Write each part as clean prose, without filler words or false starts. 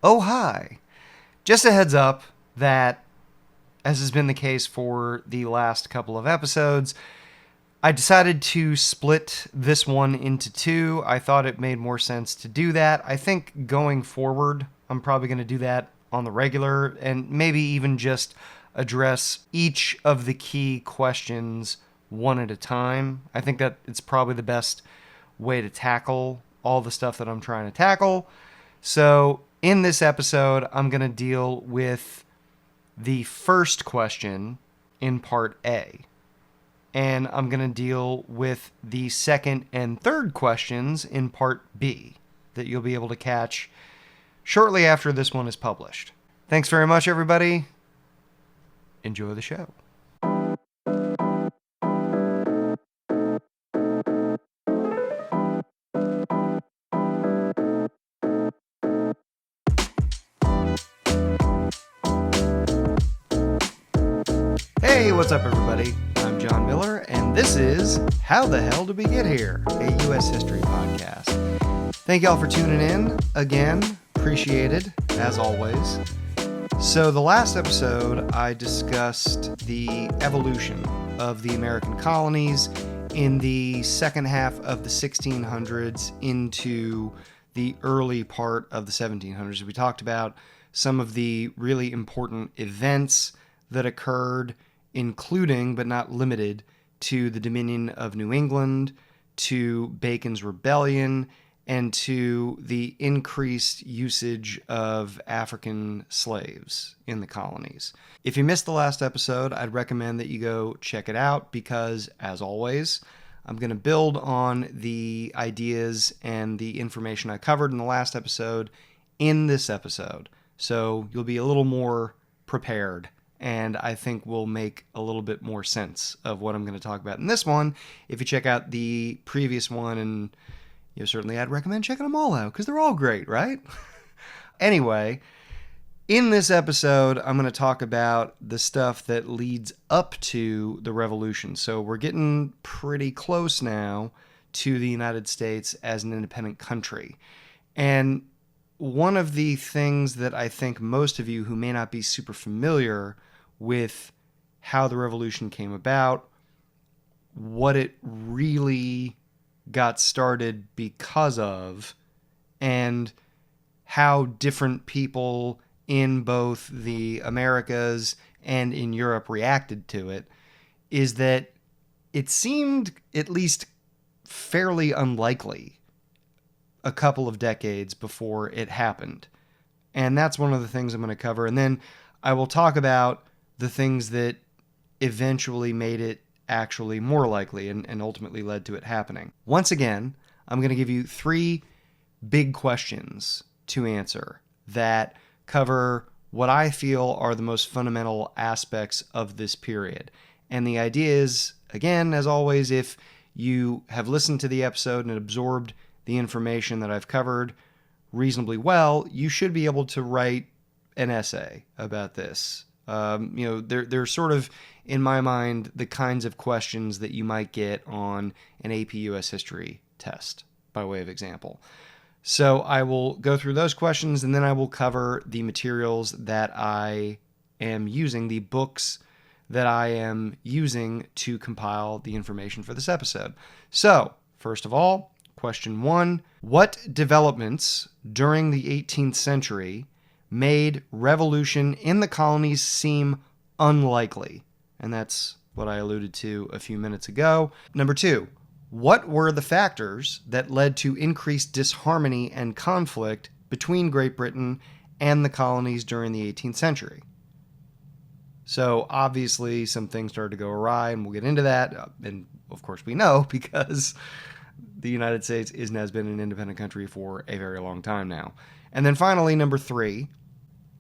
Oh, hi. Just a heads up that, as has been the case for the last couple of episodes, I decided to split this one into two. I thought it made more sense to do that. I think going forward, I'm probably going to do that on the regular and maybe even just address each of the key questions one at a time. I think that it's probably the best way to tackle all the stuff that I'm trying to tackle. So, in this episode, I'm going to deal with the first question in part A. And I'm going to deal with the second and third questions in part B that you'll be able to catch shortly after this one is published. Thanks very much, everybody. Enjoy the show. Hey, what's up, everybody? I'm John Miller, and this is How the Hell Did We Get Here, a U.S. history podcast. Thank y'all for tuning in again. Appreciated, as always. So, the last episode, I discussed the evolution of the American colonies in the second half of the 1600s into the early part of the 1700s. We talked about some of the really important events that occurred, including but not limited to the Dominion of New England, to Bacon's Rebellion, and to the increased usage of African slaves in the colonies. If you missed the last episode, I'd recommend that you go check it out because, as always, I'm going to build on the ideas and the information I covered in the last episode in this episode. So you'll be a little more prepared, and I think will make a little bit more sense of what I'm going to talk about in this one if you check out the previous one. And certainly I'd recommend checking them all out because they're all great, right? Anyway, in this episode, I'm going to talk about the stuff that leads up to the revolution. So we're getting pretty close now to the United States as an independent country. And one of the things that I think most of you who may not be super familiar with how the revolution came about, what it really got started because of, and how different people in both the Americas and in Europe reacted to it, is that it seemed at least fairly unlikely a couple of decades before it happened. And that's one of the things I'm going to cover. And then I will talk about the things that eventually made it actually more likely and ultimately led to it happening. Once again, I'm going to give you three big questions to answer that cover what I feel are the most fundamental aspects of this period. And the idea is, again, as always, if you have listened to the episode and absorbed the information that I've covered reasonably well, you should be able to write an essay about this. They're sort of, in my mind, the kinds of questions that you might get on an AP US history test, by way of example. So I will go through those questions, and then I will cover the materials that I am using, the books that I am using to compile the information for this episode. So, first of all, question one: what developments during the 18th century made revolution in the colonies seem unlikely? And that's what I alluded to a few minutes ago. Number two, what were the factors that led to increased disharmony and conflict between Great Britain and the colonies during the 18th century? So obviously some things started to go awry, and we'll get into that. And of course we know because the United States is and has been an independent country for a very long time now. And then finally, number three,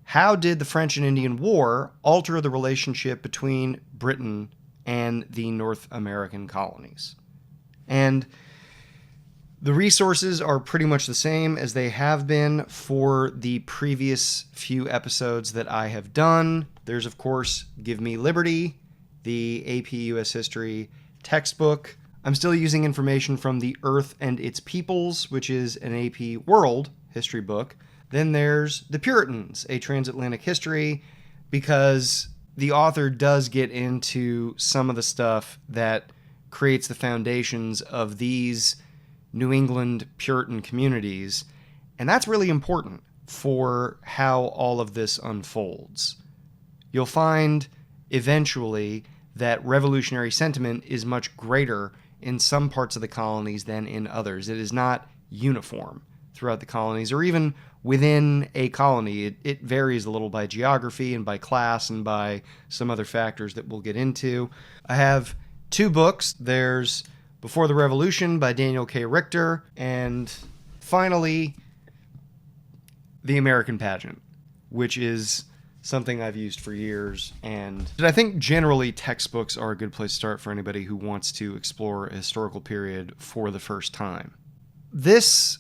how did the French and Indian War alter the relationship between Britain and the North American colonies? And the resources are pretty much the same as they have been for the previous few episodes that I have done. There's, of course, Give Me Liberty, the AP US History textbook. I'm still using information from The Earth and Its Peoples, which is an AP World history book Then there's The Puritans, A Transatlantic History, because the author does get into some of the stuff that creates the foundations of these New England Puritan communities, and that's really important for how all of this unfolds. You'll find eventually that revolutionary sentiment is much greater in some parts of the colonies than in others. It is not uniform throughout the colonies, or even within a colony. It varies a little by geography and by class and by some other factors that we'll get into. I have two books. There's Before the Revolution by Daniel K. Richter, and finally, The American Pageant, which is something I've used for years, and I think generally textbooks are a good place to start for anybody who wants to explore a historical period for the first time. This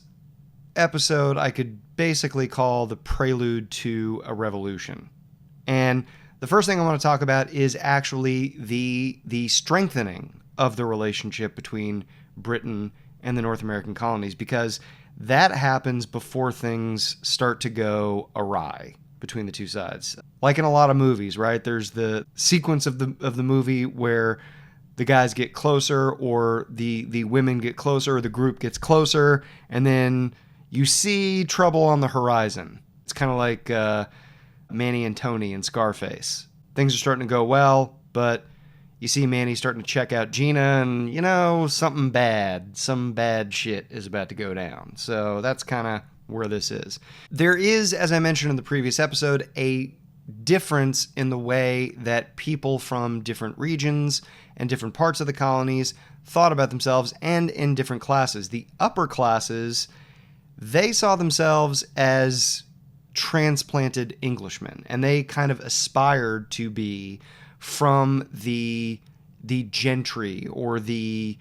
episode I could basically call the prelude to a revolution. And the first thing I want to talk about is actually the strengthening of the relationship between Britain and the North American colonies, because that happens before things start to go awry between the two sides. Like in a lot of movies, right? There's the sequence of the movie where the guys get closer, or the women get closer, or the group gets closer, and then you see trouble on the horizon. It's kind of like Manny and Tony in Scarface. Things are starting to go well, but you see Manny starting to check out Gina, and, some bad shit is about to go down. So that's kind of where this is. There is, as I mentioned in the previous episode, a difference in the way that people from different regions and different parts of the colonies thought about themselves, and in different classes. The upper classes, they saw themselves as transplanted Englishmen, and they kind of aspired to be from the gentry or the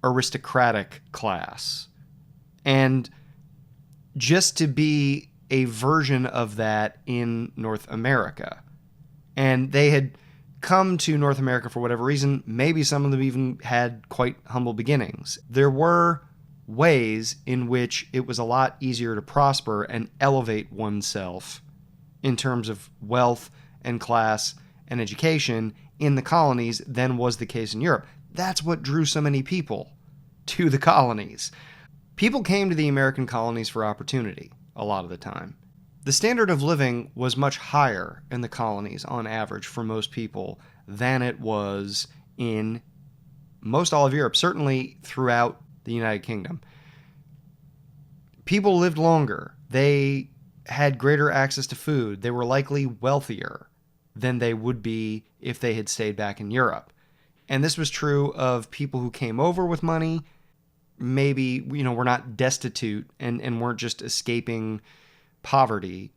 aristocratic class, and just to be a version of that in North America. And they had come to North America for whatever reason. Maybe some of them even had quite humble beginnings. There were ways in which it was a lot easier to prosper and elevate oneself in terms of wealth and class and education in the colonies than was the case in Europe. That's what drew so many people to the colonies. People came to the American colonies for opportunity a lot of the time. The standard of living was much higher in the colonies on average for most people than it was in most all of Europe, certainly throughout the United Kingdom. People lived longer. They had greater access to food. They were likely wealthier than they would be if they had stayed back in Europe. And this was true of people who came over with money, maybe, were not destitute and weren't just escaping poverty.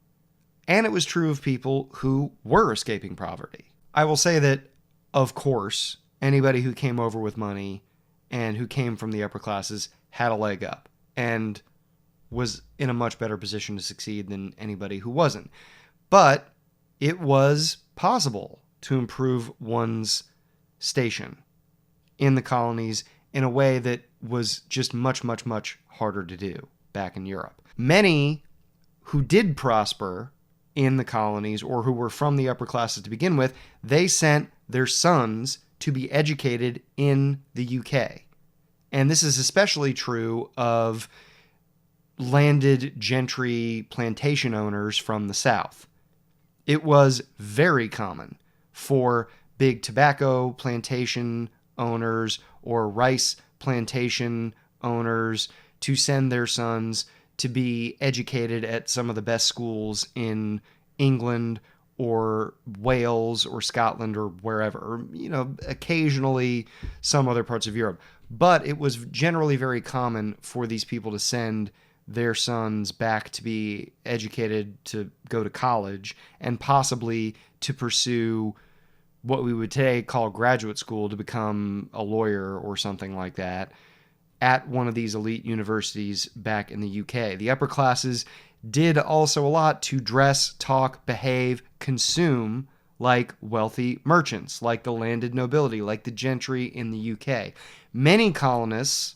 And it was true of people who were escaping poverty. I will say that, of course, anybody who came over with money and who came from the upper classes had a leg up and was in a much better position to succeed than anybody who wasn't. But it was possible to improve one's station in the colonies in a way that was just much, much, much harder to do back in Europe. Many who did prosper in the colonies, or who were from the upper classes to begin with, they sent their sons to be educated in the UK. And this is especially true of landed gentry plantation owners from the South. It was very common for big tobacco plantation owners or rice plantation owners to send their sons to be educated at some of the best schools in England or Wales or Scotland or wherever, or, occasionally some other parts of Europe. But it was generally very common for these people to send their sons back to be educated, to go to college, and possibly to pursue what we would today call graduate school, to become a lawyer or something like that, at one of these elite universities back in the UK. The upper classes did also a lot to dress, talk, behave, consume like wealthy merchants, like the landed nobility, like the gentry in the UK. Many colonists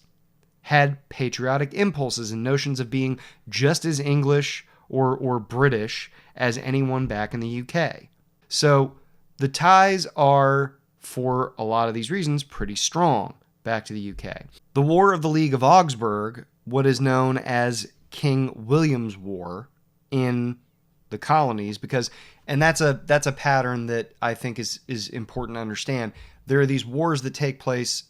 had patriotic impulses and notions of being just as English or British as anyone back in the UK. So the ties are, for a lot of these reasons, pretty strong back to the UK. The War of the League of Augsburg, what is known as King William's War in the colonies, and that's a pattern that I think is important to understand. There are these wars that take place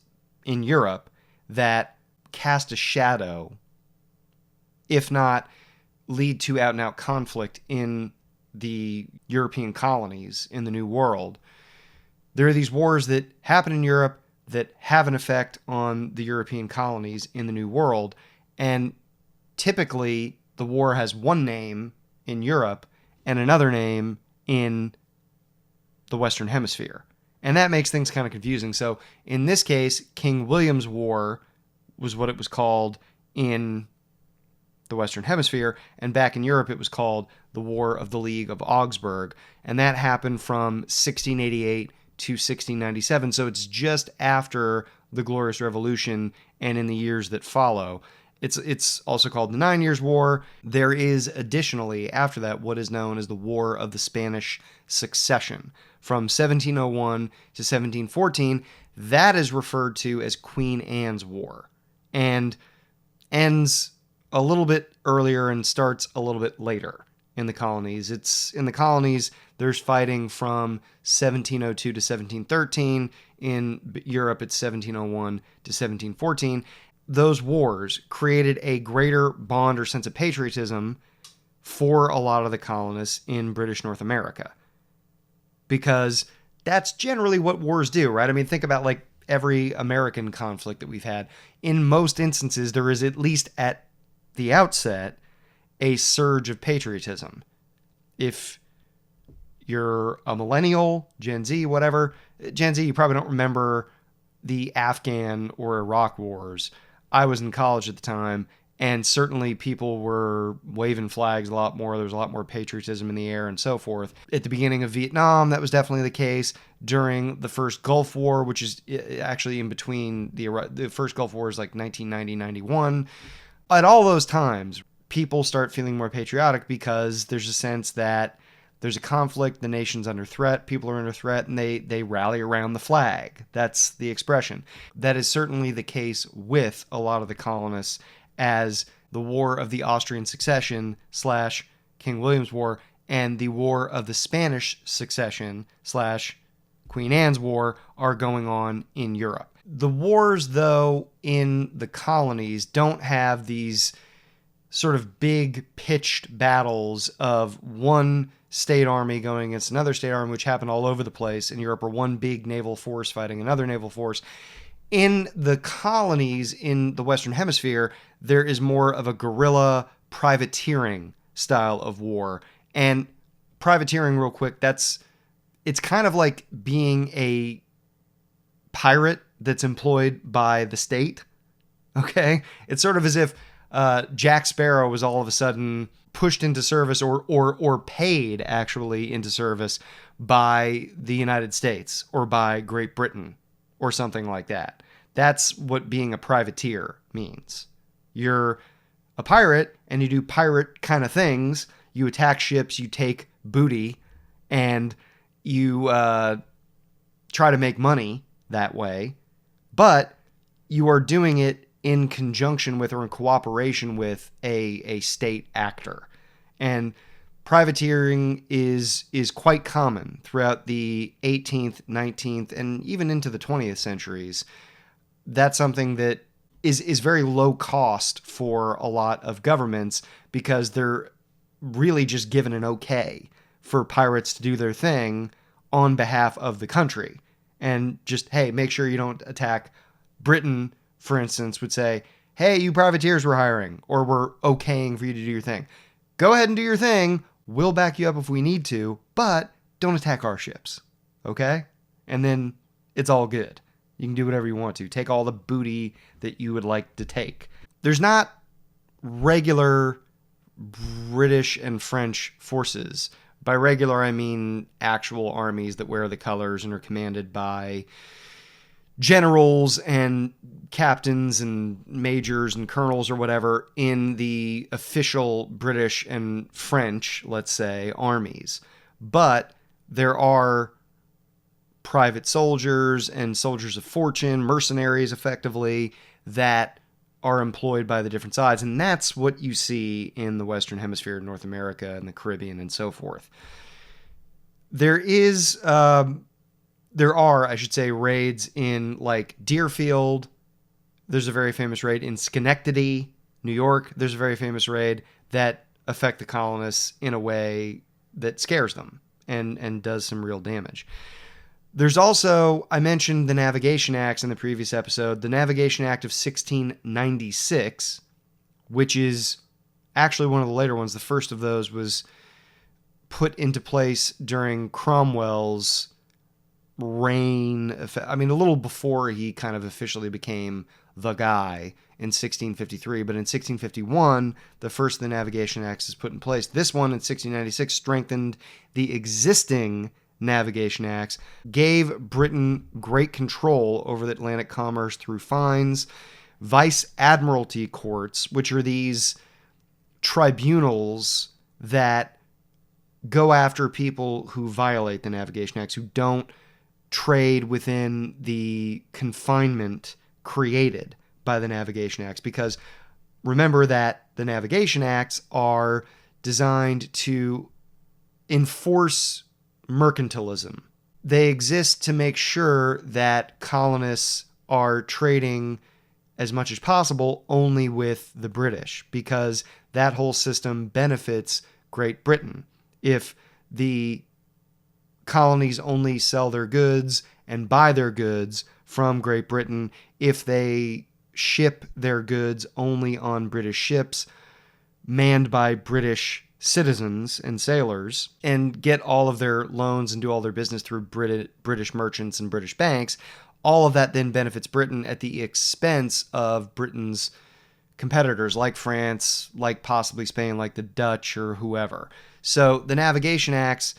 in Europe that cast a shadow, if not lead to out-and-out conflict in the European colonies in the New World. There are these wars that happen in Europe that have an effect on the European colonies in the New World, and typically the war has one name in Europe and another name in the Western Hemisphere. And that makes things kind of confusing. So in this case, King William's War was what it was called in the Western Hemisphere, and back in Europe it was called the War of the League of Augsburg, and that happened from 1688 to 1697, so it's just after the Glorious Revolution and in the years that follow. It's also called the 9 Years' War. There is additionally, after that, what is known as the War of the Spanish Succession. From 1701 to 1714, that is referred to as Queen Anne's War, and ends a little bit earlier and starts a little bit later in the colonies. It's in the colonies, there's fighting from 1702 to 1713. In Europe, it's 1701 to 1714. Those wars created a greater bond or sense of patriotism for a lot of the colonists in British North America, because that's generally what wars do, right? I mean, think about like every American conflict that we've had. In most instances, there is, at least at the outset, a surge of patriotism. If you're a millennial, Gen Z, whatever, Gen Z, you probably don't remember the Afghan or Iraq wars. I was in college at the time, and certainly people were waving flags a lot more. There was a lot more patriotism in the air and so forth. At the beginning of Vietnam, that was definitely the case. During the first Gulf War, which is actually in between, the first Gulf War is like 1990-91. At all those times, people start feeling more patriotic because there's a sense that there's a conflict, the nation's under threat, people are under threat, and they rally around the flag. That's the expression. That is certainly the case with a lot of the colonists, as the War of the Austrian Succession / King William's War and the War of the Spanish Succession / Queen Anne's War are going on in Europe. The wars, though, in the colonies don't have these sort of big pitched battles of one state army going against another state army, which happened all over the place in Europe, or one big naval force fighting another naval force. In the colonies in the Western Hemisphere, there is more of a guerrilla privateering style of war. And privateering, real quick, it's kind of like being a pirate that's employed by the state. Okay? It's sort of as if Jack Sparrow was all of a sudden pushed into service or paid actually into service by the United States or by Great Britain or something like that. That's what being a privateer means. You're a pirate and you do pirate kind of things. You attack ships, you take booty, and you try to make money that way. But you are doing it in conjunction with or in cooperation with a state actor. And privateering is quite common throughout the 18th, 19th, and even into the 20th centuries. That's something that is very low cost for a lot of governments, because they're really just given an okay for pirates to do their thing on behalf of the country. And just, hey, make sure you don't attack. Britain, for instance, would say, hey, you privateers we're hiring, or we're okaying for you to do your thing. Go ahead and do your thing. We'll back you up if we need to, but don't attack our ships. Okay? And then it's all good. You can do whatever you want to. Take all the booty that you would like to take. There's not regular British and French forces. By regular, I mean actual armies that wear the colors and are commanded by generals and captains and majors and colonels or whatever in the official British and French, let's say, armies. But there are private soldiers and soldiers of fortune, mercenaries effectively, that are employed by the different sides. And that's what you see in the Western Hemisphere, North America, and the Caribbean, and so forth. There are, I should say, raids in like Deerfield. There's a very famous raid in Schenectady, New York. There's a very famous raid that affect the colonists in a way that scares them and does some real damage. There's also, I mentioned the Navigation Acts in the previous episode, the Navigation Act of 1696, which is actually one of the later ones. The first of those was put into place during Cromwell's reign. I mean, a little before he kind of officially became the guy in 1653, but in 1651, the first of the Navigation Acts is put in place. This one in 1696 strengthened the existing Navigation Acts, gave Britain great control over the Atlantic commerce through fines, vice admiralty courts, which are these tribunals that go after people who violate the Navigation Acts, who don't trade within the confinement created by the Navigation Acts. Because remember that the Navigation Acts are designed to enforce mercantilism. They exist to make sure that colonists are trading as much as possible only with the British, because that whole system benefits Great Britain. If the colonies only sell their goods and buy their goods from Great Britain, if they ship their goods only on British ships manned by British citizens and sailors, and get all of their loans and do all their business through British merchants and British banks, all of that then benefits Britain at the expense of Britain's competitors like France, like possibly Spain, like the Dutch or whoever. So the Navigation Acts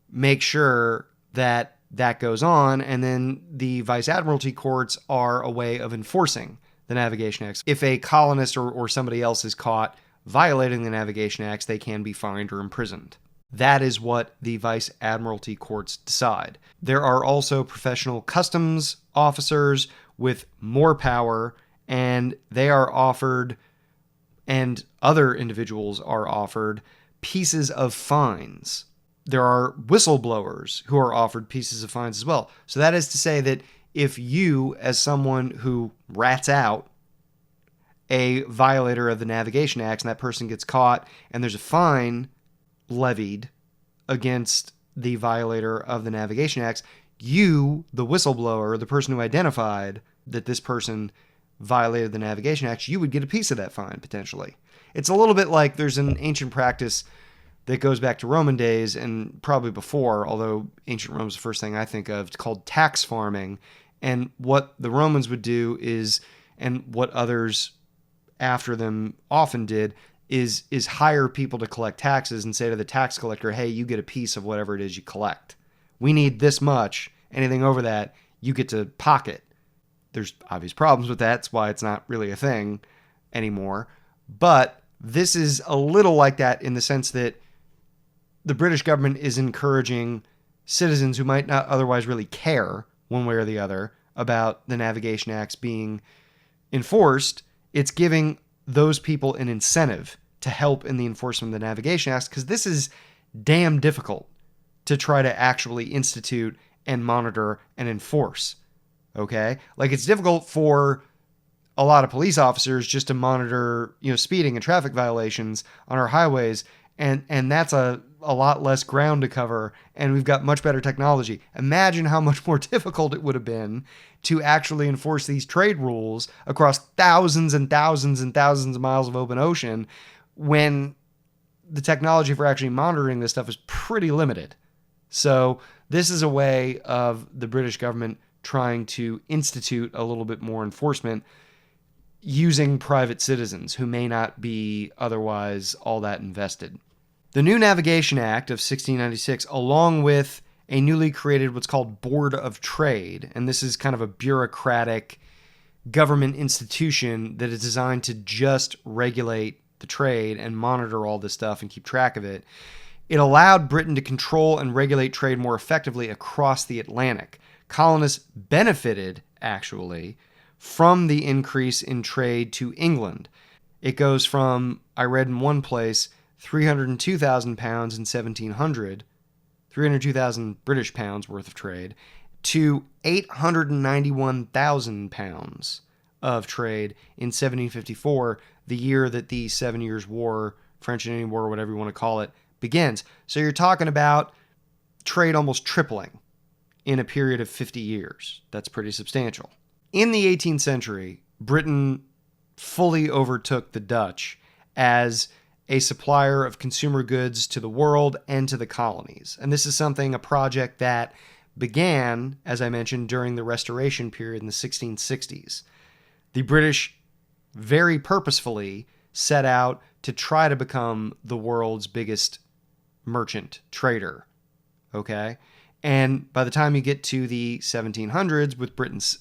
make sure that that goes on, and then the Vice Admiralty courts are a way of enforcing the Navigation Acts. If a colonist or somebody else is caught violating the Navigation Acts, they can be fined or imprisoned. That is what the Vice Admiralty courts decide. There are also professional customs officers with more power, and they are offered, and other individuals are offered, pieces of fines. There are whistleblowers who are offered pieces of fines as well. So that is to say that if you, as someone who rats out a violator of the Navigation Acts, and that person gets caught and there's a fine levied against the violator of the Navigation Acts, you, the whistleblower, the person who identified that this person violated the Navigation Acts, you would get a piece of that fine, potentially. It's a little bit like there's an ancient practice that goes back to Roman days and probably before, although ancient Rome is the first thing I think of. It's called tax farming. And what the Romans would do is, and what others after them often did, is hire people to collect taxes and say to the tax collector, hey, you get a piece of whatever it is you collect. We need this much. Anything over that, you get to pocket. There's obvious problems with that. That's why it's not really a thing anymore. But this is a little like that in the sense that the British government is encouraging citizens who might not otherwise really care one way or the other about the Navigation Acts being enforced. It's giving those people an incentive to help in the enforcement of the Navigation Acts, because this is damn difficult to try to actually institute and monitor and enforce. Okay? Like, it's difficult for a lot of police officers just to monitor, speeding and traffic violations on our highways, and that's a lot less ground to cover, and we've got much better technology. Imagine how much more difficult it would have been to actually enforce these trade rules across thousands and thousands and thousands of miles of open ocean when the technology for actually monitoring this stuff is pretty limited. So this is a way of the British government trying to institute a little bit more enforcement using private citizens who may not be otherwise all that invested. The new Navigation Act of 1696, along with a newly created what's called Board of Trade. And this is kind of a bureaucratic government institution that is designed to just regulate the trade and monitor all this stuff and keep track of it. It allowed Britain to control and regulate trade more effectively across the Atlantic. Colonists benefited, actually, from the increase in trade to England. It goes from, I read in one place, 302,000 pounds in 1700, 302,000 British pounds worth of trade, to 891,000 pounds of trade in 1754, the year that the 7 Years' War, French and Indian War, whatever you want to call it, begins. So you're talking about trade almost tripling in a period of 50 years. That's pretty substantial. In the 18th century, Britain fully overtook the Dutch as a supplier of consumer goods to the world and to the colonies. And this is a project that began, as I mentioned, during the Restoration period in the 1660s. The British very purposefully set out to try to become the world's biggest merchant trader. Okay? And by the time you get to the 1700s, with Britain's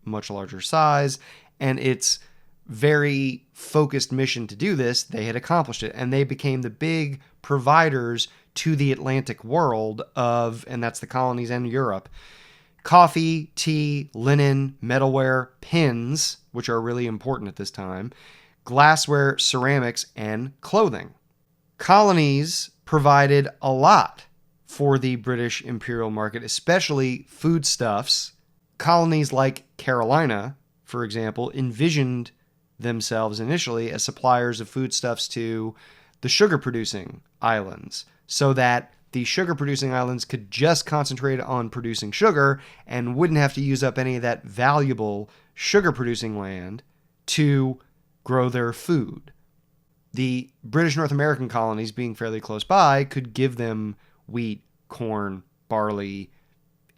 much larger size and its very focused mission to do this, they had accomplished it. And they became the big providers to the Atlantic world of, and that's the colonies and Europe, coffee, tea, linen, metalware, pins, which are really important at this time, glassware, ceramics, and clothing. Colonies provided a lot for the British imperial market, especially foodstuffs. Colonies like Carolina, for example, envisioned themselves initially as suppliers of foodstuffs to the sugar-producing islands, so that the sugar-producing islands could just concentrate on producing sugar and wouldn't have to use up any of that valuable sugar-producing land to grow their food. The British North American colonies, being fairly close by, could give them wheat, corn, barley,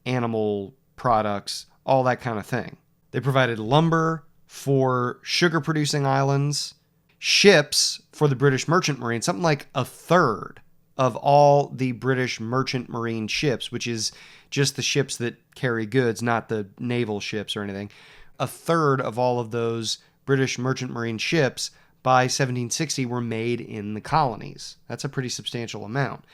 animal products, all that kind of thing. They provided lumber for sugar-producing islands, ships for the British merchant marine, something like a third of all the British merchant marine ships, which is just the ships that carry goods, not the naval ships or anything. A third of all of those British merchant marine ships by 1760 were made in the colonies. That's a pretty substantial amount.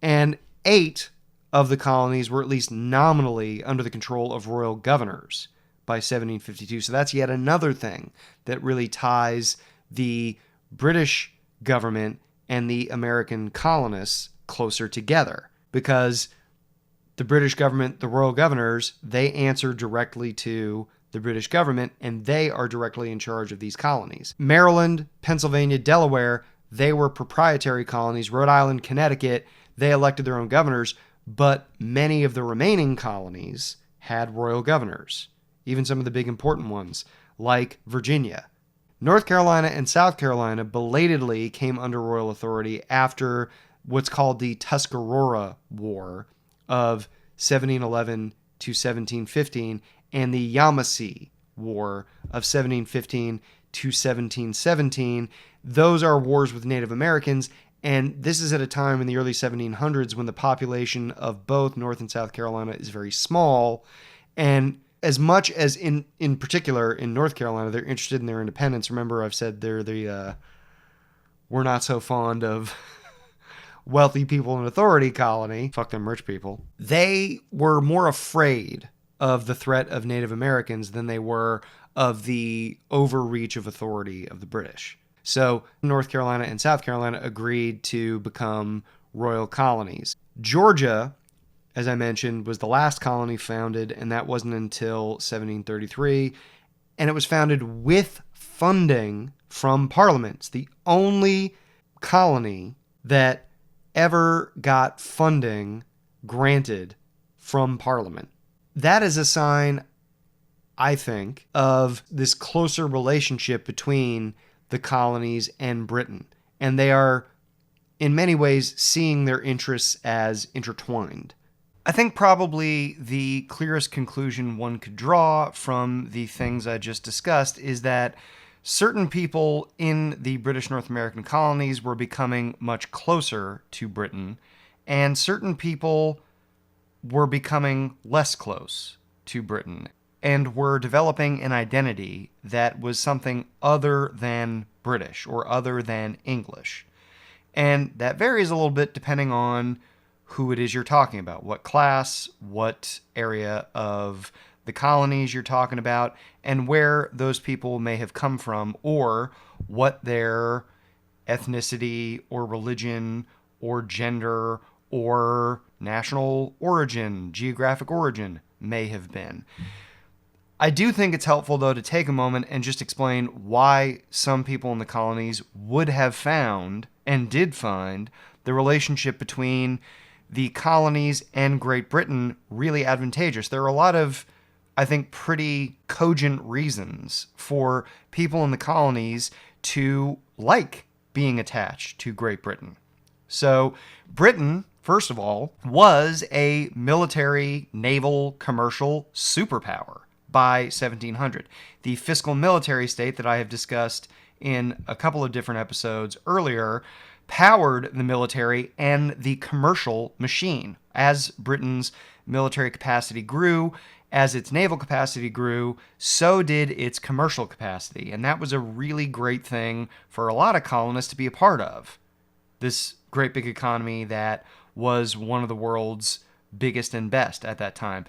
And 8 of the colonies were at least nominally under the control of royal governors by 1752. So that's yet another thing that really ties the British government and the American colonists closer together, because the British government, the royal governors, they answer directly to the British government, and they are directly in charge of these colonies. Maryland, Pennsylvania, Delaware, they were proprietary colonies. Rhode Island, Connecticut, they elected their own governors, but many of the remaining colonies had royal governors, even some of the big important ones, like Virginia. North Carolina and South Carolina belatedly came under royal authority after what's called the Tuscarora War of 1711 to 1715 and the Yamasee War of 1715 to 1717. Those are wars with Native Americans, and this is at a time in the early 1700s when the population of both North and South Carolina is very small, and as much as in particular in North Carolina, they're interested in their independence. Remember, I've said they're we're not so fond of wealthy people in authority colony. Fuck them rich people. They were more afraid of the threat of Native Americans than they were of the overreach of authority of the British. So North Carolina and South Carolina agreed to become royal colonies. Georgia, as I mentioned, was the last colony founded, and that wasn't until 1733. And it was founded with funding from Parliament. It's the only colony that ever got funding granted from Parliament. That is a sign, I think, of this closer relationship between the colonies and Britain. And they are, in many ways, seeing their interests as intertwined. I think probably the clearest conclusion one could draw from the things I just discussed is that certain people in the British North American colonies were becoming much closer to Britain, and certain people were becoming less close to Britain and were developing an identity that was something other than British or other than English. And that varies a little bit depending on who it is you're talking about, what class, what area of the colonies you're talking about, and where those people may have come from, or what their ethnicity or religion or gender or national origin, geographic origin may have been. I do think it's helpful, though, to take a moment and just explain why some people in the colonies would have found and did find the relationship between the colonies and Great Britain really advantageous. There are a lot of, I think, pretty cogent reasons for people in the colonies to like being attached to Great Britain. So, Britain, first of all, was a military, naval, commercial superpower by 1700. The fiscal military state that I have discussed in a couple of different episodes earlier powered the military and the commercial machine. As Britain's military capacity grew, as its naval capacity grew, so did its commercial capacity. And that was a really great thing for a lot of colonists to be a part of. This great big economy that was one of the world's biggest and best at that time.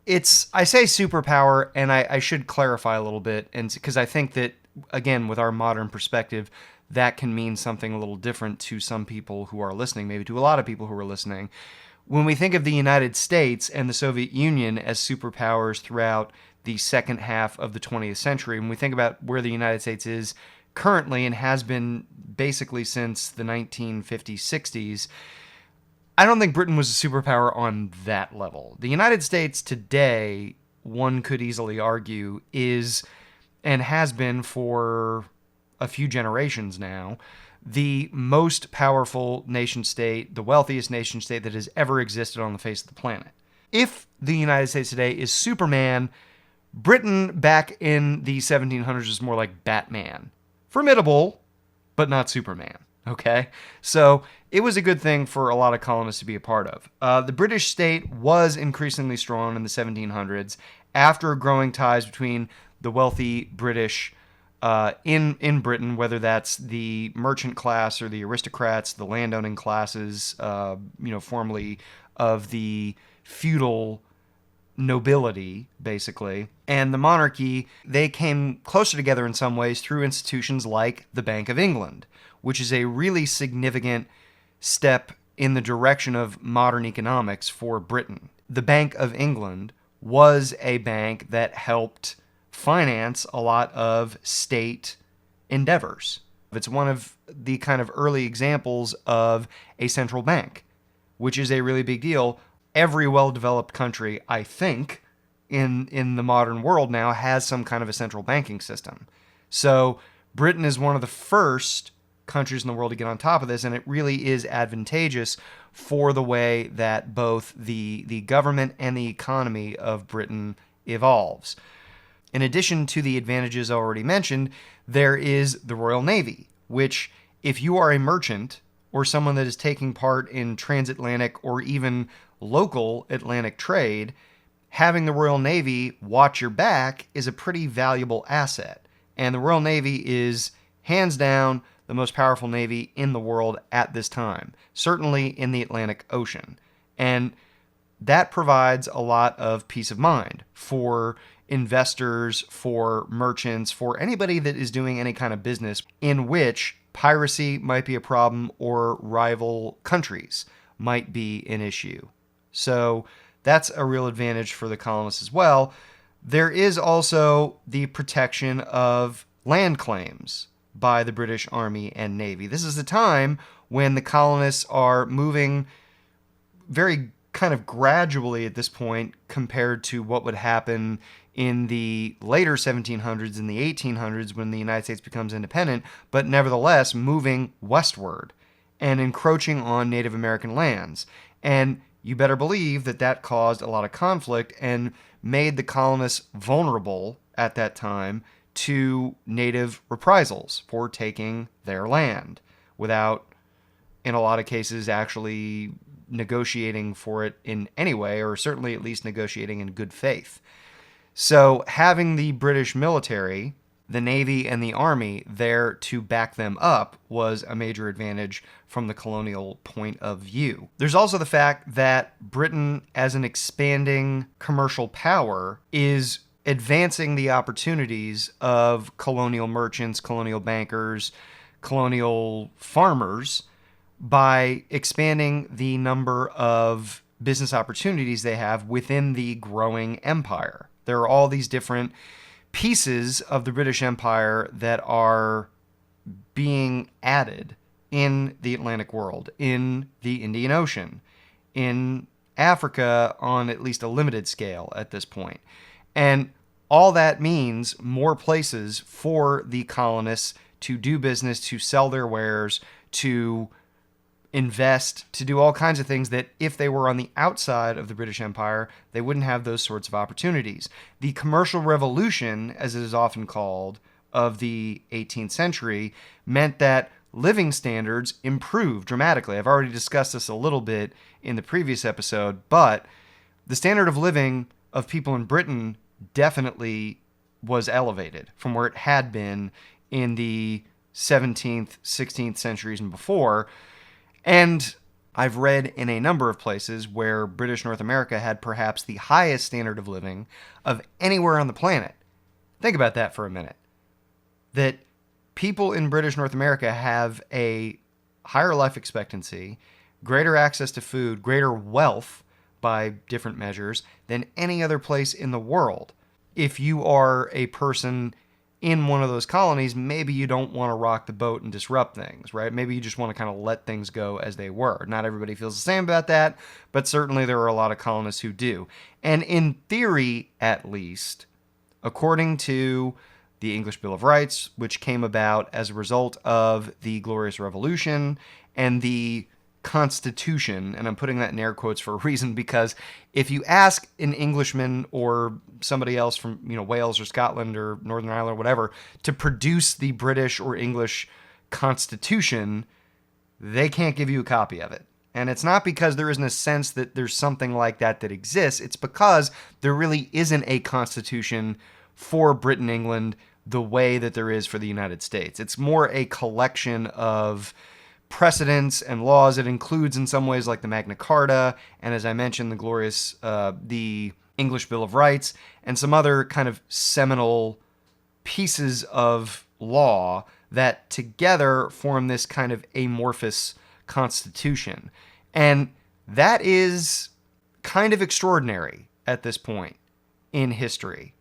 I say superpower, and I should clarify a little bit, and because I think that, again, with our modern perspective, that can mean something a little different to some people who are listening, maybe to a lot of people who are listening. When we think of the United States and the Soviet Union as superpowers throughout the second half of the 20th century, when we think about where the United States is currently and has been basically since the 1950s, 60s, I don't think Britain was a superpower on that level. The United States today, one could easily argue, is and has been for a few generations now, the most powerful nation state, the wealthiest nation state that has ever existed on the face of the planet. If the United States today is Superman, Britain back in the 1700s was more like Batman. Formidable, but not Superman. Okay? So it was a good thing for a lot of colonists to be a part of. The British state was increasingly strong in the 1700s after growing ties between the wealthy British in Britain, whether that's the merchant class or the aristocrats, the landowning classes, formerly of the feudal nobility, basically, and the monarchy. They came closer together in some ways through institutions like the Bank of England, which is a really significant step in the direction of modern economics for Britain. The Bank of England was a bank that helped finance a lot of state endeavors. It's one of the kind of early examples of a central bank, which is a really big deal. Every well-developed country, I think, in the modern world now has some kind of a central banking system. So Britain is one of the first countries in the world to get on top of this, and it really is advantageous for the way that both the government and the economy of Britain evolves. In addition to the advantages already mentioned, there is the Royal Navy, which, if you are a merchant or someone that is taking part in transatlantic or even local Atlantic trade, having the Royal Navy watch your back is a pretty valuable asset. And the Royal Navy is, hands down, the most powerful navy in the world at this time, certainly in the Atlantic Ocean. And that provides a lot of peace of mind for investors, for merchants, for anybody that is doing any kind of business in which piracy might be a problem or rival countries might be an issue. So that's a real advantage for the colonists as well. There is also the protection of land claims by the British Army and Navy. This is the time when the colonists are moving very kind of gradually at this point compared to what would happen in the later 1700s and the 1800s when the United States becomes independent, but nevertheless moving westward and encroaching on Native American lands. And you better believe that that caused a lot of conflict and made the colonists vulnerable at that time to native reprisals for taking their land without, in a lot of cases, actually negotiating for it in any way, or certainly at least negotiating in good faith. So having the British military, the Navy, and the Army there to back them up was a major advantage from the colonial point of view. There's also the fact that Britain, as an expanding commercial power, is advancing the opportunities of colonial merchants, colonial bankers, colonial farmers by expanding the number of business opportunities they have within the growing empire. There are all these different pieces of the British Empire that are being added in the Atlantic world, in the Indian Ocean, in Africa on at least a limited scale at this point. And all that means more places for the colonists to do business, to sell their wares, to invest, to do all kinds of things that if they were on the outside of the British Empire, they wouldn't have those sorts of opportunities. The commercial revolution, as it is often called, of the 18th century meant that living standards improved dramatically. I've already discussed this a little bit in the previous episode, but the standard of living of people in Britain definitely was elevated from where it had been in the 17th, 16th centuries and before. And I've read in a number of places where British North America had perhaps the highest standard of living of anywhere on the planet. Think about that for a minute. That people in British North America have a higher life expectancy, greater access to food, greater wealth by different measures than any other place in the world. If you are a person in one of those colonies, maybe you don't want to rock the boat and disrupt things, right? Maybe you just want to kind of let things go as they were. Not everybody feels the same about that, but certainly there are a lot of colonists who do. And in theory, at least, according to the English Bill of Rights, which came about as a result of the Glorious Revolution, and the Constitution, and I'm putting that in air quotes for a reason, because if you ask an Englishman or somebody else from Wales or Scotland or Northern Ireland or whatever to produce the British or English Constitution, they can't give you a copy of it. And it's not because there isn't a sense that there's something like that that exists. It's because there really isn't a constitution for Britain, England, the way that there is for the United States. It's more a collection of precedents and laws. It includes in some ways like the Magna Carta, and as I mentioned, the English Bill of Rights, and some other kind of seminal pieces of law that together form this kind of amorphous constitution. And that is kind of extraordinary at this point in history.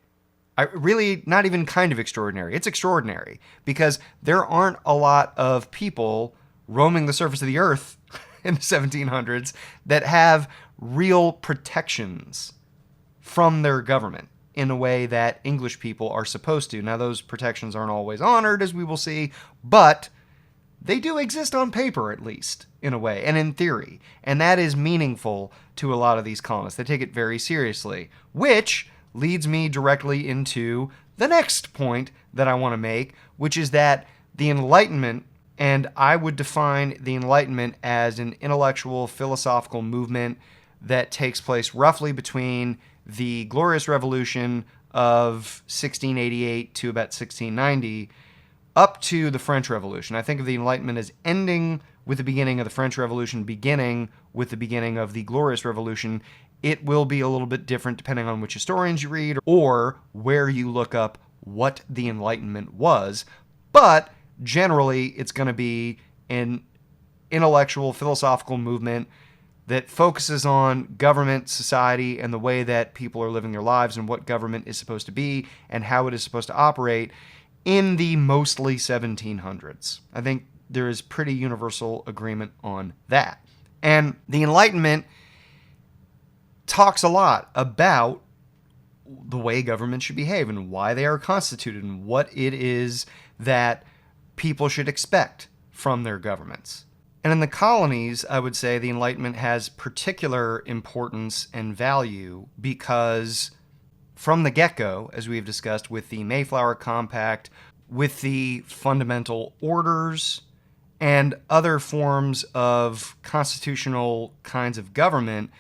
Really, not even kind of extraordinary. It's extraordinary because there aren't a lot of people roaming the surface of the earth in the 1700s that have real protections from their government in a way that English people are supposed to. Now, those protections aren't always honored, as we will see, but they do exist on paper, at least, in a way, and in theory. And that is meaningful to a lot of these colonists. They take it very seriously, which leads me directly into the next point that I want to make, which is that the Enlightenment, and I would define the Enlightenment as an intellectual, philosophical movement that takes place roughly between the Glorious Revolution of 1688 to about 1690, up to the French Revolution. I think of the Enlightenment as ending with the beginning of the French Revolution, beginning with the beginning of the Glorious Revolution. It will be a little bit different depending on which historians you read or where you look up what the Enlightenment was, but generally, it's going to be an intellectual, philosophical movement that focuses on government, society, and the way that people are living their lives and what government is supposed to be and how it is supposed to operate in the mostly 1700s. I think there is pretty universal agreement on that. And the Enlightenment talks a lot about the way government should behave and why they are constituted and what it is that people should expect from their governments. And in the colonies, I would say the Enlightenment has particular importance and value because from the get-go, as we've discussed with the Mayflower Compact, with the fundamental orders and other forms of constitutional kinds of government,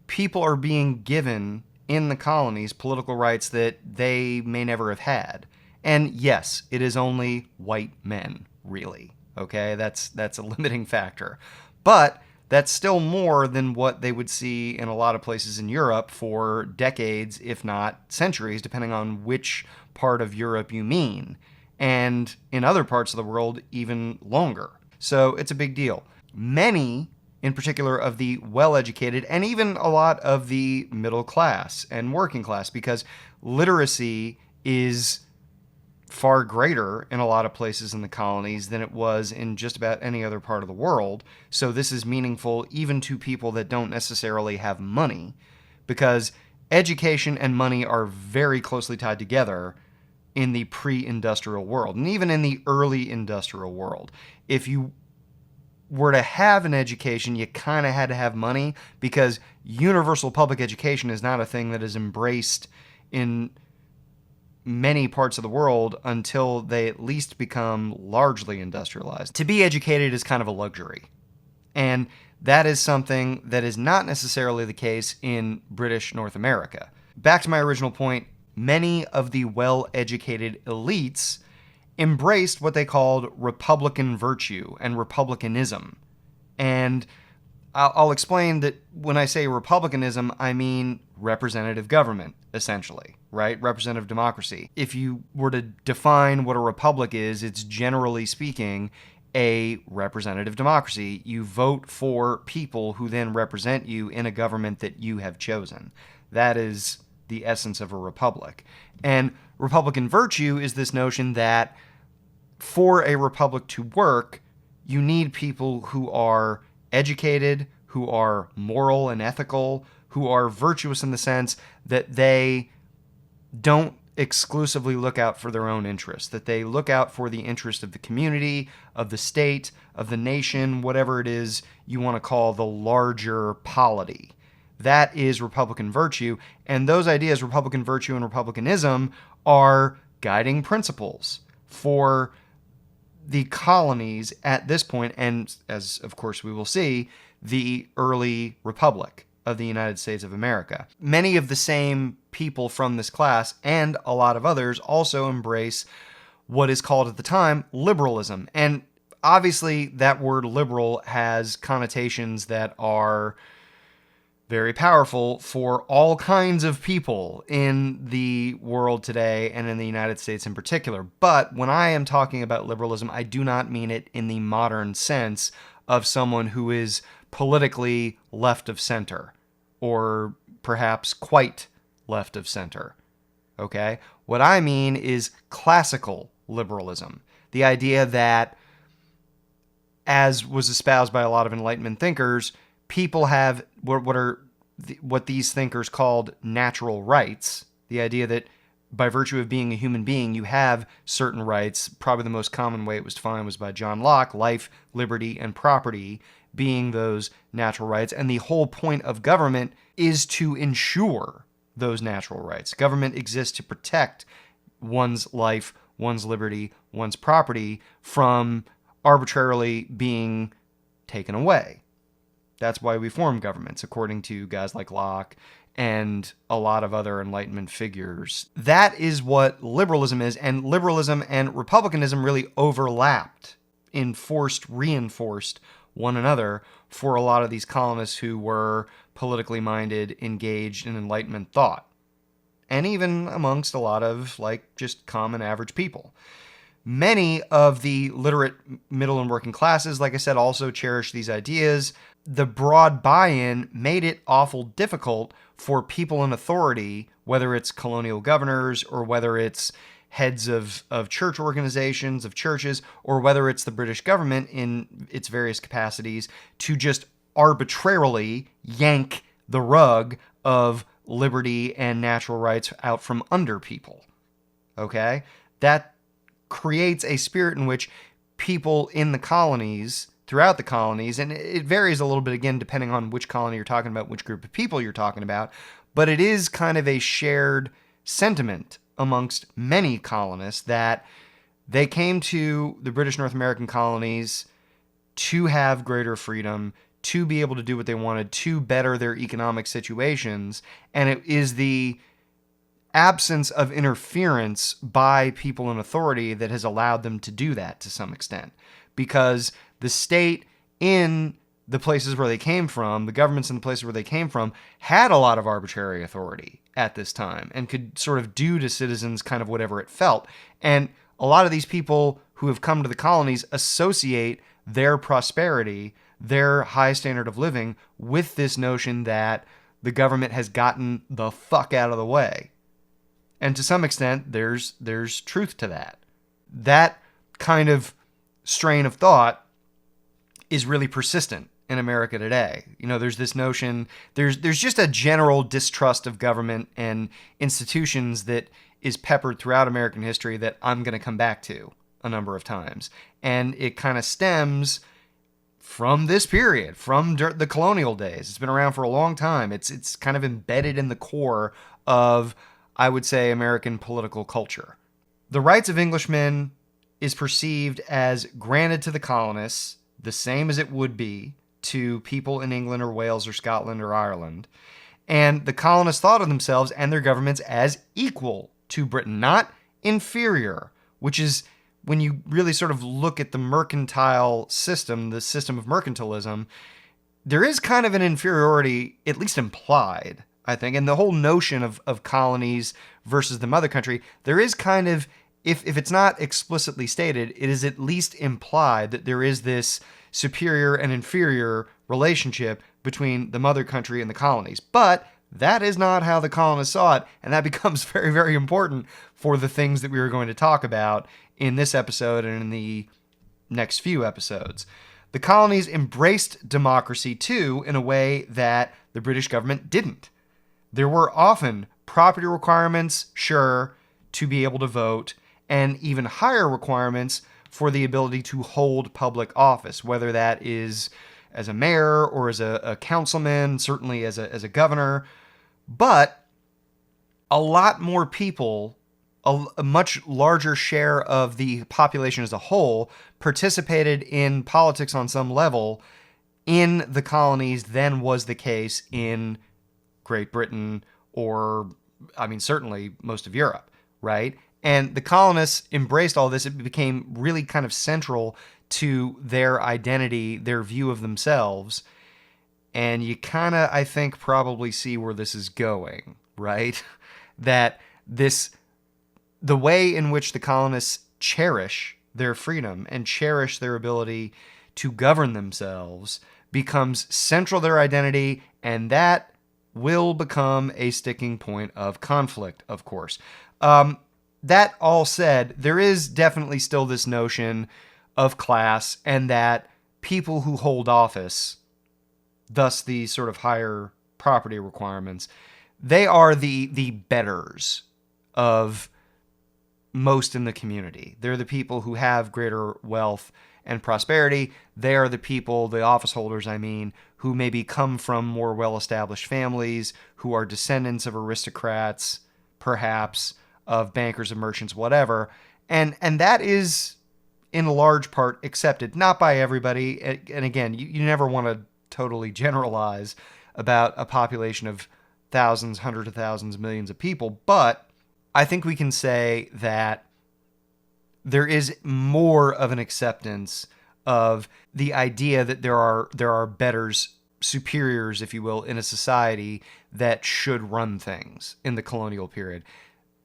people are being given in the colonies political rights that they may never have had. And yes, it is only white men, really. Okay, that's a limiting factor. But that's still more than what they would see in a lot of places in Europe for decades, if not centuries, depending on which part of Europe you mean. And in other parts of the world, even longer. So it's a big deal. Many, in particular, of the well-educated, and even a lot of the middle class and working class, because literacy is far greater in a lot of places in the colonies than it was in just about any other part of the world. So this is meaningful even to people that don't necessarily have money, because education and money are very closely tied together in the pre-industrial world, and even in the early industrial world. If you were to have an education, you kind of had to have money, because universal public education is not a thing that is embraced in many parts of the world until they at least become largely industrialized. To be educated is kind of a luxury. And that is something that is not necessarily the case in British North America. Back to my original point, many of the well-educated elites embraced what they called Republican virtue and republicanism. And I'll explain that when I say republicanism, I mean representative government, essentially, right? Representative democracy. If you were to define what a republic is, it's generally speaking a representative democracy. You vote for people who then represent you in a government that you have chosen. That is the essence of a republic. And Republican virtue is this notion that for a republic to work, you need people who are educated, who are moral and ethical, who are virtuous in the sense that they don't exclusively look out for their own interests, that they look out for the interest of the community, of the state, of the nation, whatever it is you want to call the larger polity. That is Republican virtue, and those ideas, Republican virtue and republicanism, are guiding principles for the colonies at this point, and as of course we will see, the early republic of the United States of America. Many of the same people from this class, and a lot of others, also embrace what is called at the time liberalism. And obviously that word liberal has connotations that are very powerful for all kinds of people in the world today and in the United States in particular. But when I am talking about liberalism, I do not mean it in the modern sense of someone who is politically left of center, or perhaps quite left of center. Okay? What I mean is classical liberalism. The idea that, as was espoused by a lot of Enlightenment thinkers, people have what these thinkers called natural rights. The idea that by virtue of being a human being, you have certain rights. Probably the most common way it was defined was by John Locke: life, liberty, and property being those natural rights. And the whole point of government is to ensure those natural rights. Government exists to protect one's life, one's liberty, one's property from arbitrarily being taken away. That's why we form governments, according to guys like Locke and a lot of other Enlightenment figures. That is what liberalism is, and liberalism and republicanism really overlapped, reinforced one another for a lot of these colonists who were politically minded, engaged in Enlightenment thought, and even amongst a lot of just common average people. Many of the literate middle and working classes, like I said, also cherish these ideas. The broad buy-in made it awful difficult for people in authority, whether it's colonial governors or whether it's heads of church organizations, of churches, or whether it's the British government in its various capacities, to just arbitrarily yank the rug of liberty and natural rights out from under people. Okay? That creates a spirit in which people in the colonies, throughout the colonies, and it varies a little bit again depending on which colony you're talking about, which group of people you're talking about, but it is kind of a shared sentiment amongst many colonists that they came to the British North American colonies to have greater freedom, to be able to do what they wanted, to better their economic situations. And it is the absence of interference by people in authority that has allowed them to do that to some extent. Because the state in the places where they came from, the governments in the places where they came from, had a lot of arbitrary authority at this time and could sort of do to citizens kind of whatever it felt. And a lot of these people who have come to the colonies associate their prosperity, their high standard of living, with this notion that the government has gotten the fuck out of the way. And to some extent, there's truth to that. That kind of strain of thought is really persistent in America today. There's this notion, there's just a general distrust of government and institutions that is peppered throughout American history that I'm going to come back to a number of times. And it kind of stems from this period, from the colonial days. It's been around for a long time. It's kind of embedded in the core of, I would say, American political culture. The rights of Englishmen is perceived as granted to the colonists, the same as it would be to people in England or Wales or Scotland or Ireland. And the colonists thought of themselves and their governments as equal to Britain, not inferior, which is, when you really sort of look at the mercantile system, the system of mercantilism, there is kind of an inferiority, at least implied, I think. And the whole notion of colonies versus the mother country, there is kind of, if it's not explicitly stated, it is at least implied that there is this superior and inferior relationship between the mother country and the colonies. But that is not how the colonists saw it, and that becomes very, very important for the things that we are going to talk about in this episode and in the next few episodes. The colonies embraced democracy, too, in a way that the British government didn't. There were often property requirements, sure, to be able to vote, and even higher requirements for the ability to hold public office, whether that is as a mayor or as a councilman, certainly as a governor. But a lot more people, a much larger share of the population as a whole, participated in politics on some level in the colonies than was the case in Great Britain or, certainly most of Europe, right? And the colonists embraced all this. It became really kind of central to their identity, their view of themselves. And you kind of, I think, probably see where this is going, right? That the way in which the colonists cherish their freedom and cherish their ability to govern themselves becomes central to their identity, and that will become a sticking point of conflict, of course. That all said, there is definitely still this notion of class, and that people who hold office, thus the sort of higher property requirements, they are the betters of most in the community. They're the people who have greater wealth and prosperity. They are the people, the office holders, who maybe come from more well-established families, who are descendants of aristocrats, perhaps, of bankers, of merchants, whatever. And that is, in large part, accepted. Not by everybody. And again, you never want to totally generalize about a population of thousands, hundreds of thousands, millions of people. But I think we can say that there is more of an acceptance of the idea that there are betters, superiors, if you will, in a society that should run things in the colonial period.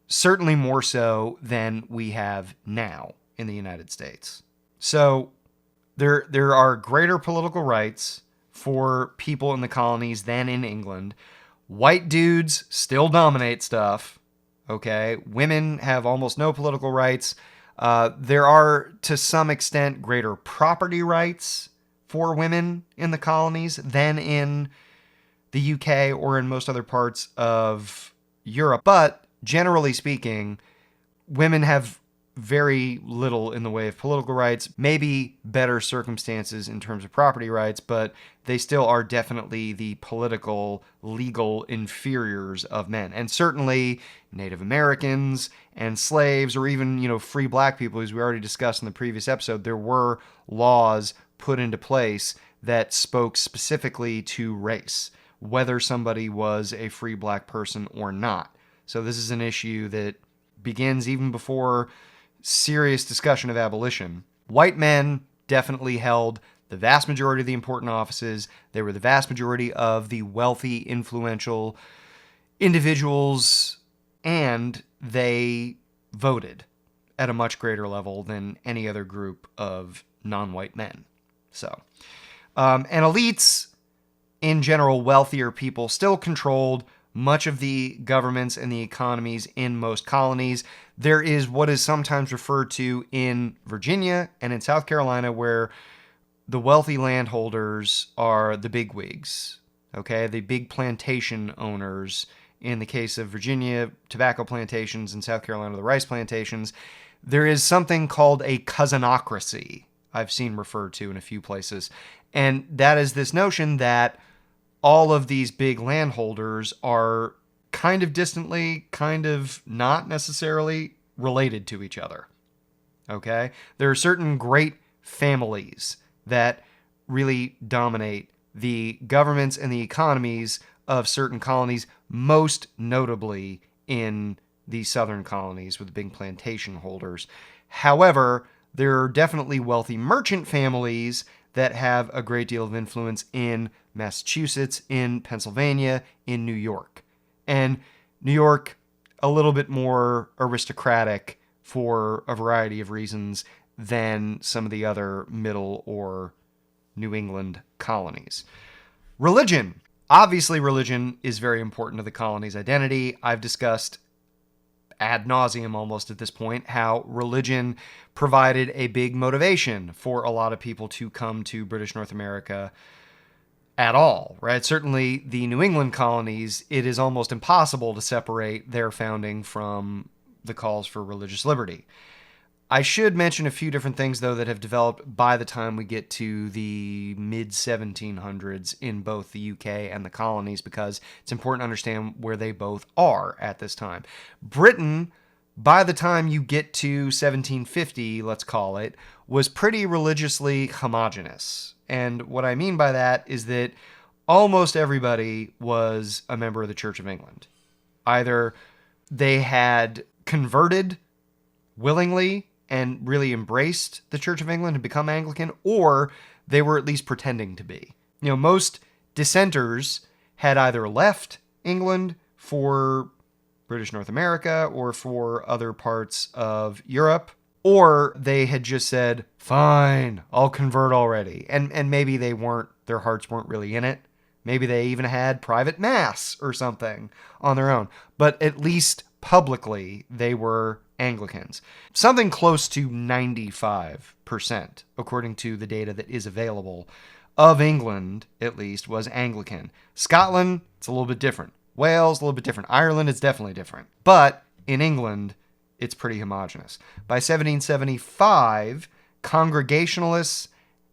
Certainly more so than we have now in the United States. So there are greater political rights for people in the colonies than in England. White dudes still dominate stuff, okay? Women have almost no political rights. There are, to some extent, greater property rights for women in the colonies than in the UK or in most other parts of Europe. But generally speaking, women have very little in the way of political rights, maybe better circumstances in terms of property rights, but they still are definitely the political, legal inferiors of men. And certainly Native Americans and slaves, or even, free black people, as we already discussed in the previous episode, there were laws put into place that spoke specifically to race, whether somebody was a free black person or not. So this is an issue that begins even before serious discussion of abolition. White men definitely held the vast majority of the important offices. They were the vast majority of the wealthy, influential individuals, and they voted at a much greater level than any other group of non-white men. So, and elites, in general, wealthier people, still controlled much of the governments and the economies in most colonies. There is what is sometimes referred to in Virginia and in South Carolina, where the wealthy landholders are the bigwigs, okay? The big plantation owners. In the case of Virginia, tobacco plantations, in South Carolina, the rice plantations. There is something called a cousinocracy, I've seen referred to in a few places. And that is this notion that all of these big landholders are kind of distantly, kind of not necessarily related to each other. Okay? There are certain great families that really dominate the governments and the economies of certain colonies, most notably in the southern colonies with the big plantation holders. However, there are definitely wealthy merchant families that have a great deal of influence in Massachusetts, in Pennsylvania, in New York. And New York, a little bit more aristocratic for a variety of reasons than some of the other middle or New England colonies. Religion. Obviously, religion is very important to the colony's identity. I've discussed ad nauseum almost at this point how religion provided a big motivation for a lot of people to come to British North America at all, right? Certainly the New England colonies, it is almost impossible to separate their founding from the calls for religious liberty. I should mention a few different things, though, that have developed by the time we get to the mid-1700s in both the UK and the colonies, because it's important to understand where they both are at this time. Britain, by the time you get to 1750, let's call it, was pretty religiously homogenous. And what I mean by that is that almost everybody was a member of the Church of England. Either they had converted willingly and really embraced the Church of England and become Anglican, or they were at least pretending to be. You know, most dissenters had either left England for British North America or for other parts of Europe, or they had just said, fine, I'll convert already. And maybe their hearts weren't really in it. Maybe they even had private mass or something on their own. But at least publicly, they were Anglicans. Something close to 95%, according to the data that is available, of England, at least, was Anglican. Scotland, it's a little bit different. Wales, a little bit different. Ireland, it's definitely different. But in England, it's pretty homogenous. By 1775, Congregationalists,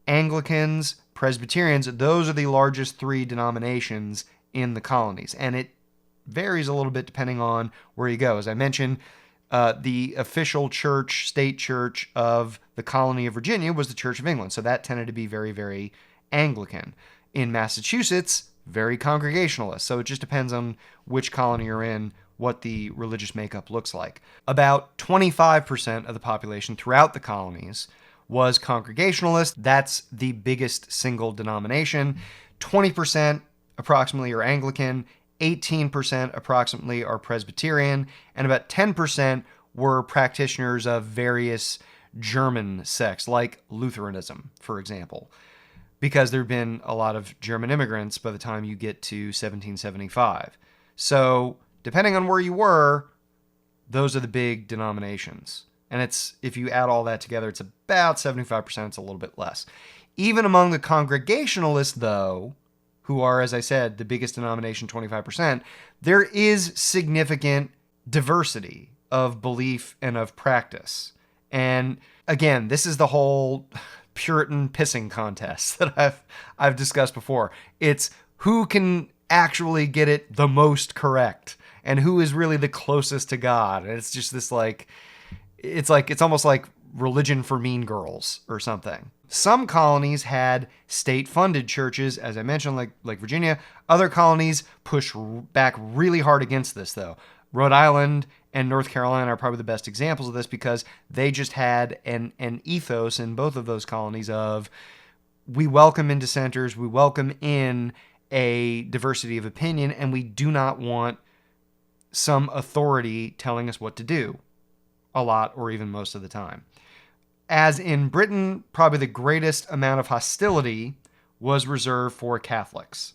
Anglicans, Presbyterians, those are the largest three denominations in the colonies. And it varies a little bit depending on where you go. As I mentioned, the official church, state church of the colony of Virginia was the Church of England. So that tended to be very, very Anglican. In Massachusetts, very Congregationalist. So it just depends on which colony you're in, what the religious makeup looks like. About 25% of the population throughout the colonies was Congregationalist. That's the biggest single denomination. 20% approximately are Anglican. 18% approximately are Presbyterian, and about 10% were practitioners of various German sects, like Lutheranism, for example, because there have been a lot of German immigrants by the time you get to 1775. So, depending on where you were, those are the big denominations. And if you add all that together, it's about 75%, it's a little bit less. Even among the Congregationalists, though, who are, as I said, the biggest denomination, 25%, there is significant diversity of belief and of practice. And again, this is the whole Puritan pissing contest that I've discussed before. It's who can actually get it the most correct and who is really the closest to God. And it's just this it's almost like religion for mean girls or something. Some colonies had state-funded churches, as I mentioned, like Virginia. Other colonies push back really hard against this, though. Rhode Island and North Carolina are probably the best examples of this because they just had an ethos in both of those colonies of, we welcome in dissenters, we welcome in a diversity of opinion, and we do not want some authority telling us what to do a lot or even most of the time. As in Britain, probably the greatest amount of hostility was reserved for Catholics.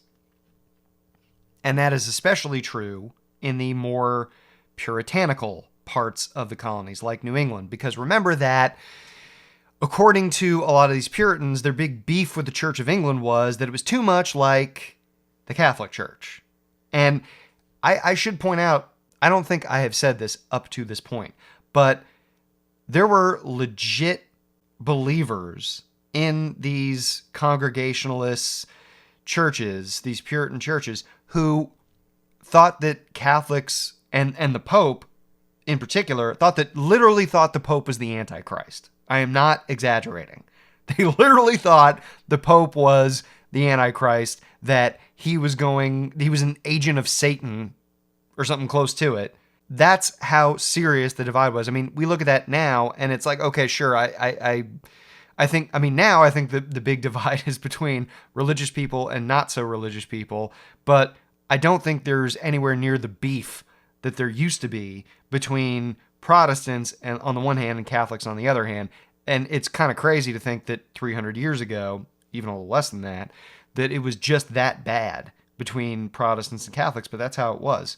And that is especially true in the more puritanical parts of the colonies, like New England. Because remember that, according to a lot of these Puritans, their big beef with the Church of England was that it was too much like the Catholic Church. And I should point out, I don't think I have said this up to this point, but there were legit believers in these Congregationalist churches, these Puritan churches, who thought that Catholics and the Pope in particular literally thought the Pope was the Antichrist. I am not exaggerating. They literally thought the Pope was the Antichrist, that he was an agent of Satan or something close to it. That's how serious the divide was. I mean, we look at that now and it's like, okay, sure. I think the big divide is between religious people and not so religious people, but I don't think there's anywhere near the beef that there used to be between Protestants and on the one hand and Catholics on the other hand. And it's kind of crazy to think that 300 years ago, even a little less than that it was just that bad between Protestants and Catholics, but that's how it was.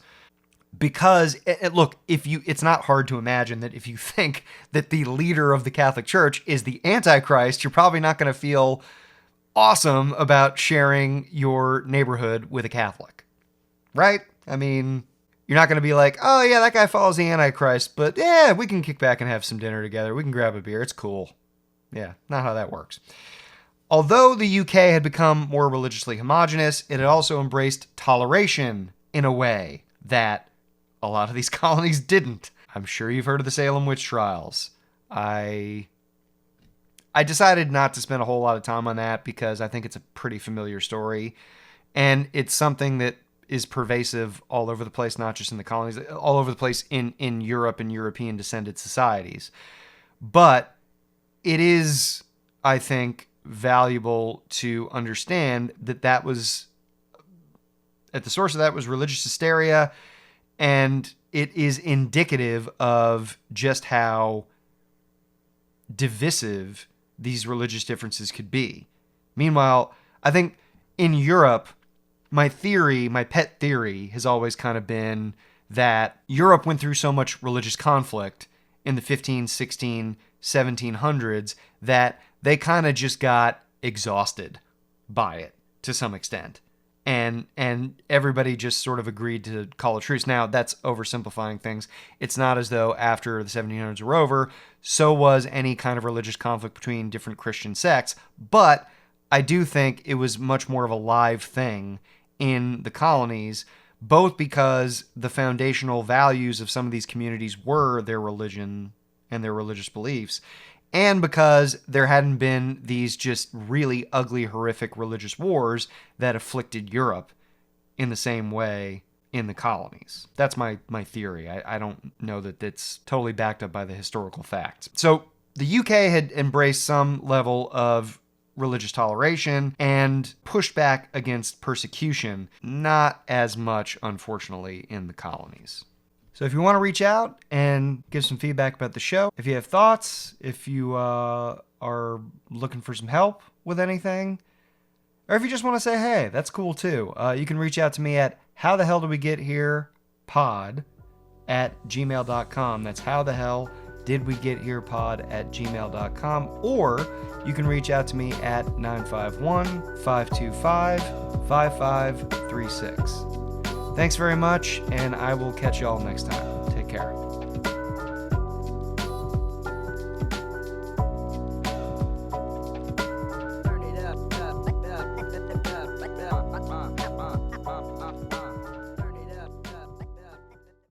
Because, look, it's not hard to imagine that if you think that the leader of the Catholic Church is the Antichrist, you're probably not going to feel awesome about sharing your neighborhood with a Catholic, right? I mean, you're not going to be like, oh yeah, that guy follows the Antichrist, but yeah, we can kick back and have some dinner together. We can grab a beer. It's cool. Yeah, not how that works. Although the UK had become more religiously homogenous, it had also embraced toleration in a way that a lot of these colonies didn't. I'm sure you've heard of the Salem witch trials. I decided not to spend a whole lot of time on that because I think it's a pretty familiar story. And it's something that is pervasive all over the place, not just in the colonies, all over the place in Europe and European descended societies. But it is, I think, valuable to understand that was, at the source of that was religious hysteria. And it is indicative of just how divisive these religious differences could be. Meanwhile, I think in Europe, my pet theory has always kind of been that Europe went through so much religious conflict in the 15, 16, 1700s that they kind of just got exhausted by it to some extent. And everybody just sort of agreed to call a truce. Now, that's oversimplifying things. It's not as though after the 1700s were over, so was any kind of religious conflict between different Christian sects. But I do think it was much more of a live thing in the colonies, both because the foundational values of some of these communities were their religion and their religious beliefs, and because there hadn't been these just really ugly, horrific religious wars that afflicted Europe in the same way in the colonies. That's my theory. I don't know that it's totally backed up by the historical facts. So the UK had embraced some level of religious toleration and pushed back against persecution, not as much, unfortunately, in the colonies. So if you want to reach out and give some feedback about the show, if you have thoughts, if you are looking for some help with anything, or if you just want to say, hey, that's cool too, you can reach out to me at howthehelldiwegetherepod@gmail.com. That's howthehelldiwegetherepod@gmail.com. Or you can reach out to me at 951-525-5536. Thanks very much, and I will catch y'all next time. Take care.